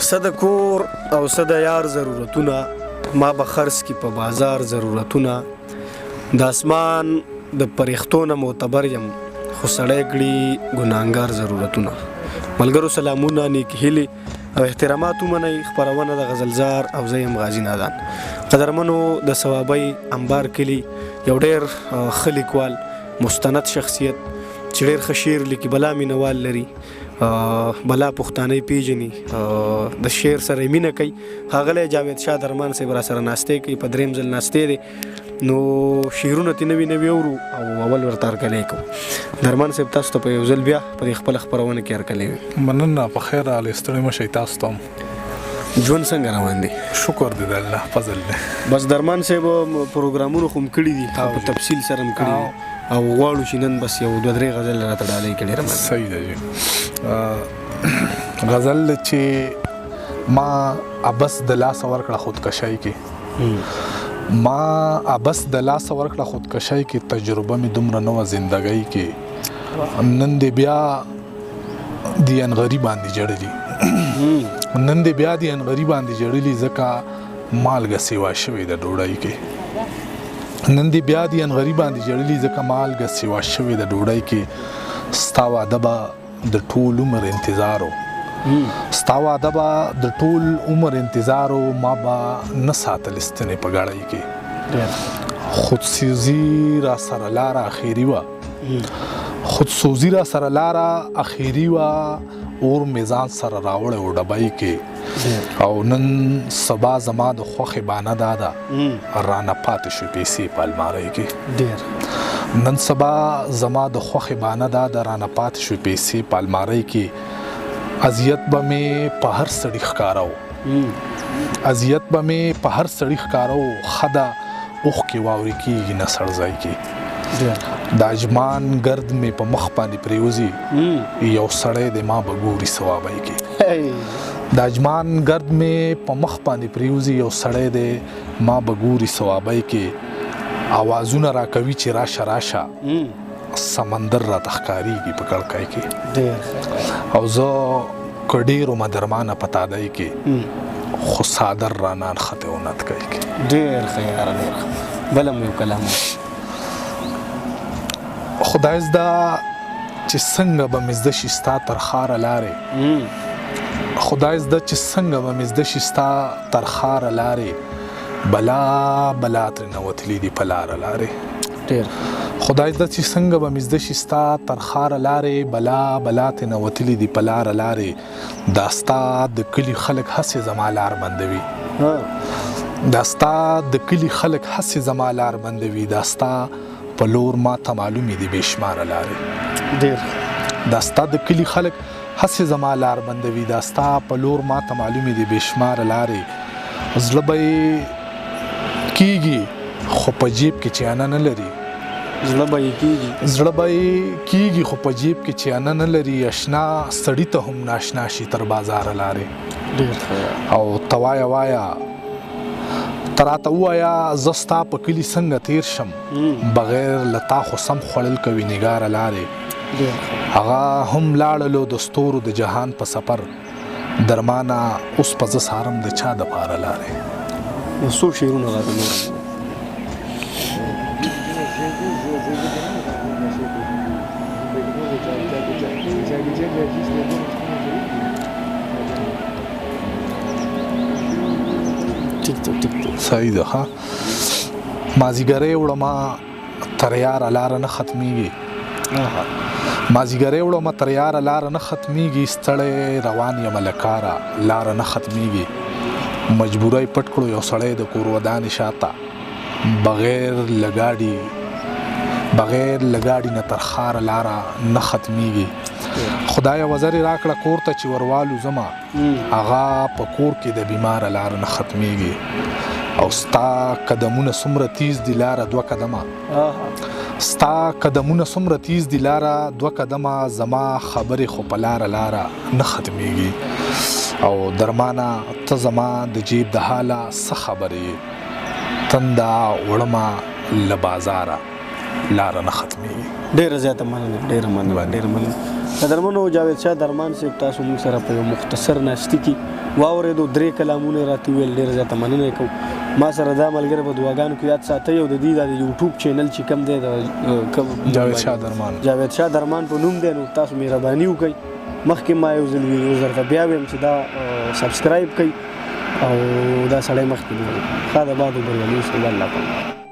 څه د کور او څه د یار ضرورتونه ما به خرڅ کی په بازار ضرورتونه د اسمان د پرښتو نه معتبر یم خو سړی کړي ګناهګار ضرورتونه. ملګرو سلامونه، نیک هیلې او احترامات ومنئ. خپرونه د غزلزار او زه یم غازي نادان. قدرمنو د ثوابۍ انبار کلي یو ډېر ښه لیکوال، مستند شخصیت چې ډېر ښه شعر لیکي، بلا مینوال لري، بلا پښتانۍ پیژني، د شعر سره مینه کوي. ښاغلی جاوید شاه درمان صاحب را سره ناستې کوي، په دریم ځل ناستې دی، نو شعرونه ترې نوي نوي اورو او اول ورته هرکلی کوو. درمان صاحب تاسو ته په یو ځل بیا په دې خپله خپرونه کې هرکلی وي. مننه، په خیر راغلئ، ستړي مه شئ. تاسو ته هم ژوند څنګه روان دی؟ شکر دی د الله فضل دی. بس درمان صاحب پروګرامونه خو م کړي دي، په تفصیل سره م کړي دي او غواړو چې نن بس یو دوه درې غزل راته ډالۍ کړي. صحیح دی جی. غزل چې ما ابس د لاسه ورکړه خودکشۍ کې، ما ابس د لاسه ورکړه خودکشۍ کې، تجربه مې دومره نه وه زندګۍ کې، نن دې بیا د انغري باندې جړلي، نن دې بیا د انغري باندې جړلي، ځکه مالګه سیوا شوې د ډوډۍ کې، نن دې بیا د انغري باندې جړلي، ځکه مالګه سیوا شوې د ډوډۍ کې. ستا واده به د ټول عمر انتظارو، ستا واده به د ټول عمر انتظارو، ما به نه ساتل ستنې په ګړۍ کې. خودسوزي را سره لاره اخیري وه، خودسوزي را سره لاره اخیري وه، اور میزان سره راوړی و ډبۍ کې. او نن سبا زما د خوښې بانه دا ده، رانه پاتې شوې پیسې په المارۍ کې. نن سبا زما د خوښې بانه دا ده، رانه پاتې شوې پیسې په المارۍ کې. اذیت به مې په هر سړي ښکاره و، اذیت به مې په هر سړي ښکاره و، ښه ده اوښکې واورې کېږي نه سړځای کې. د اجمان ګرد مې په مخ باندې پرېوځي، یو سړی دی ما به ګوري ثوابۍ کې. د اجمان ګرد مې په مخ باندې پرېوځي، یو سړی دی ما به ګوري ثوابۍ کې. اوازونه راکوي چې راشه راشه، سمندر راته ښکارېږي په کړکۍ کې. او زه که ډېر ومه درمانه په تادۍ کې، خو څادر رانه نښتې و نتکۍ کې. ډېر ښه یاره، ډېر ښه. بل هم یو کلام خدای زده چې څنګه به مې زده شي ستا تر ښاره لارې، خدای زده چې څنګه به مې زده شي ستا تر ښاره لارې، بلا بلا ترې نوتلي دي په لاره لارې. خدای زده چې څنګه به مې زده شي ستا تر ښاره لارې، بلا بلا ترې نوتلي دي په لاره لارې. دا ستا د کلي خلک هسې زما لار بندوي، دا ستا د کلي خلک هسې زما لار بندوي، دا ستا په لور ما ته معلومې دي بې شماره لارې. دا ستا د کلي خلک هسې زما لار بندوي، دا ستا په لور ما ته معلومې دي بې شماره لارې. زړه به یې کېږي خو په جیب کې چې انه نه لري، زړه به یې کېږي، زړه به یې کېږي خو په جیب کې چې انه نه لري. اشنا سړي ته هم ناشنا شي تر بازاره لارې. او ته وایه وایه ته راته ووایه زه ستا په کلي څنګه تیر شم، بغیر له تا خو سم خوړل کوي نګاره لارې. هغه هم لاړلو د ستورو د جهان په سفر، درمانه اوس په زه سارم د چا دپاره لارې. څو شعرونه راته نور صحیح ده. ښه مازیګری وړمه تر یاره لاره نه ختمیږي، مازیګری وړمه تر یاره لاره نه ختمیږي، ستړی روان یم له کاره لاره نه ختمیږي. مجبوری پټ کړو یو سړی د کور ودانې شاته، بغیر له ګاډي نه تر ښاره لاره نه ختمیږي. خدایه وزرې راکړه کور ته چې وروالو زما، هغه په کور کې د بیماره لاره نه ختمیږي. او ستا قدمونه څومره تیز دي لاره دوه قدمه، ستا قدمونه څومره تیز دي لاره دوه قدمه، زما خبرې خو په لاره لاره نه ختمیږي. او درمانه ته زما د جیب د حاله څه خبرې، تنده وړمه له بازاره لاره نه ختمیږي. ډېره زیاته مننه، ډېره مننه، ډېره مننه. قدرمنو جاوید شاه درمان صاحب، تاسو موږ سره په یو مختصر ناستي کې واورېدو 3 کلامونه راته ویل ډېر زیاته مننه کوم ما سره دا ملګری په دعاګانو کې یاد ساتئ او د دې د یوټیوب چینل چې کوم دی د جاوید شاه درمان په نوم دی نو تاسو مهرباني وکړئ مخکې ما یو ځل ویډیو درته بیا ویم چې دا سبسکرایب کړئ او دا سړی مخکې دی ښه د بعد بریالي اوسئ الله پاک